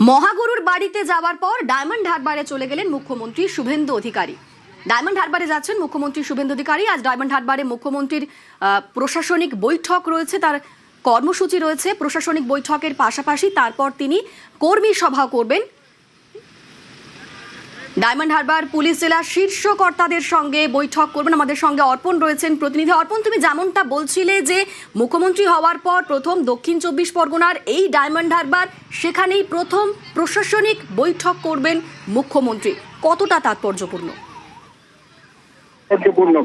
মহাগুরুর বাড়িতে যাওয়ার পর ডায়মন্ড হারবারে চলে গেলেন মুখ্যমন্ত্রী শুভেন্দু অধিকারী। ডায়মন্ড হারবারে যাচ্ছেন মুখ্যমন্ত্রী শুভেন্দু অধিকারী। আজ ডায়মন্ড হারবারে মুখ্যমন্ত্রীর প্রশাসনিক বৈঠক রয়েছে, তার কর্মসূচি রয়েছে। প্রশাসনিক বৈঠকের পাশাপাশি তারপর তিনি কর্মী সভা করবেন। ডায়মন্ড হারবার পুলিশ জেলার শীর্ষ কর্তাদের সঙ্গে বৈঠক করবেন। আমাদের সঙ্গে অর্পণ রয়েছেন প্রতিনিধি। অর্পণ, তুমি যেমনটা বলছিলে যে মুখ্যমন্ত্রী হওয়ার পর প্রথম দক্ষিণ ২৪ পরগনার এই ডায়মন্ড হারবার, সেখানেই প্রথম প্রশাসনিক বৈঠক করবেন মুখ্যমন্ত্রী, কতটা তাৎপর্যপূর্ণ?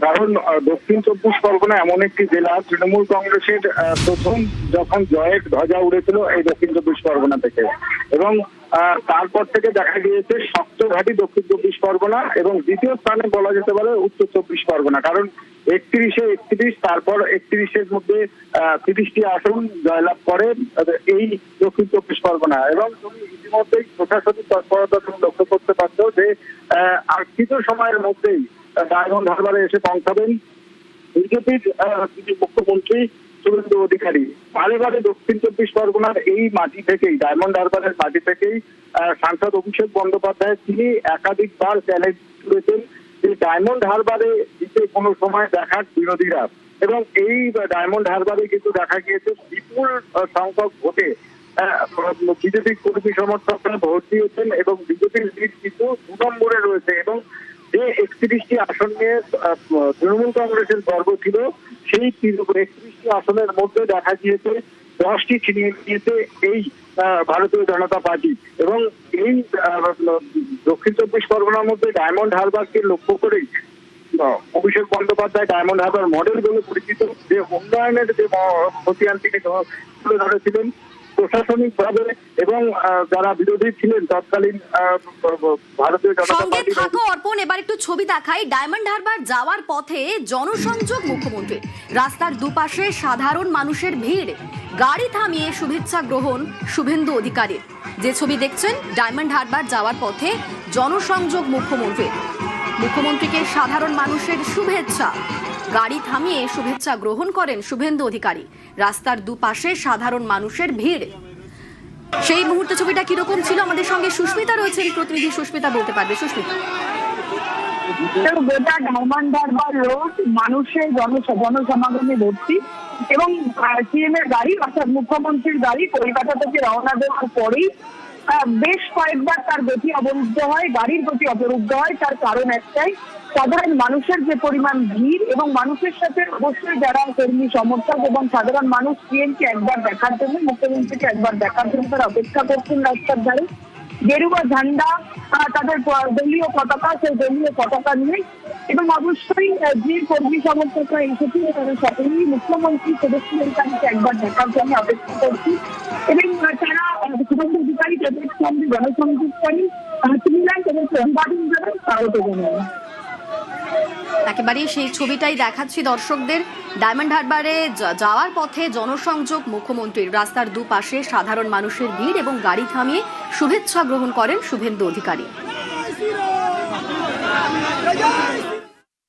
কারণ দক্ষিণ ২৪ পরগনা এমন একটি জেলা, তৃণমূল কংগ্রেসের প্রথম যখন জয়ের ধ্বজা উড়েছিল এই দক্ষিণ ২৪ পরগনা থেকে, এবং তারপর থেকে দেখা গিয়েছে শক্ত ঘাঁটি দক্ষিণ ২৪ পরগনা, এবং দ্বিতীয় স্থানে বলা যেতে পারে উত্তর ২৪ পরগনা। কারণ ৩১-এ ৩১, তারপর ৩১-এর মধ্যে ৩০টি আসন জয়লাভ করে এই দক্ষিণ ২৪ পরগনা। এবং তুমি ইতিমধ্যেই প্রশাসনিক তৎপরতা তুমি লক্ষ্য করতে পারছো যে আর কিছু সময়ের মধ্যেই ডায়মন্ড হারবারে এসে পৌঁছাবেন বিজেপির মুখ্যমন্ত্রী শুভেন্দু অধিকারী। বারে বারে দক্ষিণ ২৪ পরগনার এই মাটি থেকেই, ডায়মন্ড হারবারের মাটি থেকেই সাংসদ অভিষেক বন্দ্যোপাধ্যায় তিনি একাধিকবার চ্যালেঞ্জ করেছেন যে ডায়মন্ড হারবারে জিতে কোনো সময় দেখার বিরোধীরা, এবং এই ডায়মন্ড হারবারে কিন্তু দেখা গিয়েছে বিপুল সংখ্যক ভোটে বিজেপি কর্মী সমর্থকরা ভোট দিয়েছেন, এবং বিজেপির লিড কিন্তু ২ নম্বরে রয়েছে। এবং যে ৩১টি আসন নিয়ে তৃণমূল কংগ্রেসের গর্ব ছিল, সেই ৩১টি আসনের মধ্যে দেখা গিয়েছে 10টি ছিনিয়ে নিয়েছে এই ভারতীয় জনতা পার্টি। এবং এই দক্ষিণ ২৪ পরগনার মধ্যে ডায়মন্ড হারবারকে লক্ষ্য করেই অভিষেক বন্দ্যোপাধ্যায় ডায়মন্ড হারবার মডেল বলে পরিচিত, যে উন্নয়নের যে খতিয়ান তিনি তুলে ধরেছিলেন প্রশাসনিক ভাবে, এবং যারা বিরোধী ছিলেন তৎকালীন ভারতীয় জনতা পার্টি। অর্পণ, এবার একটু ছবি দেখাই। ডায়মন্ড হারবার যাওয়ার পথে জনসংযোগ মুখ্যমন্ত্রী, রাস্তার দুপাশে সাধারণ মানুষের ভিড়, গাড়ি থামিয়ে শুভেচ্ছা গ্রহণ শুভেন্দু অধিকারীর। যে ছবি দেখছেন, ডায়মন্ড হারবার যাওয়ার পথে জনসংযোগ মুখ্যমন্ত্রীকে সাধারণ মানুষের শুভেচ্ছা, গাড়ি থামিয়ে শুভেচ্ছা গ্রহণ করেন শুভেন্দু অধিকারী। রাস্তার দুপাশে সাধারণ মানুষের ভিড়। সেই মুহূর্তে ছবিটা কিরকম ছিল? আমাদের সঙ্গে সুস্মিতা রয়েছেন, প্রতিনিধি সুস্মিতা বলতে পারবে। সুস্মিতা, গোটা ডায়মন্ড হারবার রোড মানুষের জনসমাগমে ভর্তি, এবং সিএম এর গাড়ি অর্থাৎ মুখ্যমন্ত্রীর গাড়ি কলকাতা থেকে রওনা দেওয়ার পরেই বেশ কয়েকবার তার গতি অবরুদ্ধ হয়, গাড়ির গতি অবরুদ্ধ হয়। তার কারণ একটাই, সাধারণ মানুষের যে পরিমাণ ভিড়, এবং মানুষের সাথে অবশ্যই যারা কর্মী সমর্থক এবং সাধারণ মানুষ সিএমকে একবার দেখার জন্য, মুখ্যমন্ত্রীকে একবার দেখার জন্য তারা অপেক্ষা করছেন রাস্তার ধারে। গেরুয়া ঝান্ডা, তাদের দলীয় পতাকা, সেই দলীয় পতাকা নিয়ে, এবং অবশ্যই যে কর্মী সমর্থকরা এসেছে তারা সকলেই মুখ্যমন্ত্রী শুভেন্দু অধিকারীকে একবার দেখার জন্য অপেক্ষা করছি, এবং তারা শুভেন্দু অধিকারী তাদের সঙ্গে জনসংযোগকারী তুলনায় তাদেরকে অভিবাদন জানান, স্বাগত জানান। একেবারে সেই ছবিটাই দেখাচ্ছি দর্শকদের। ডায়মন্ড হারবারে যাওয়ার পথে জনসংযোগ মুখ্যমন্ত্রীর, রাস্তার দুপাশে সাধারণ মানুষের ভিড়, এবং গাড়ি থামিয়ে শুভেচ্ছা গ্রহণ করেন শুভেন্দু অধিকারী।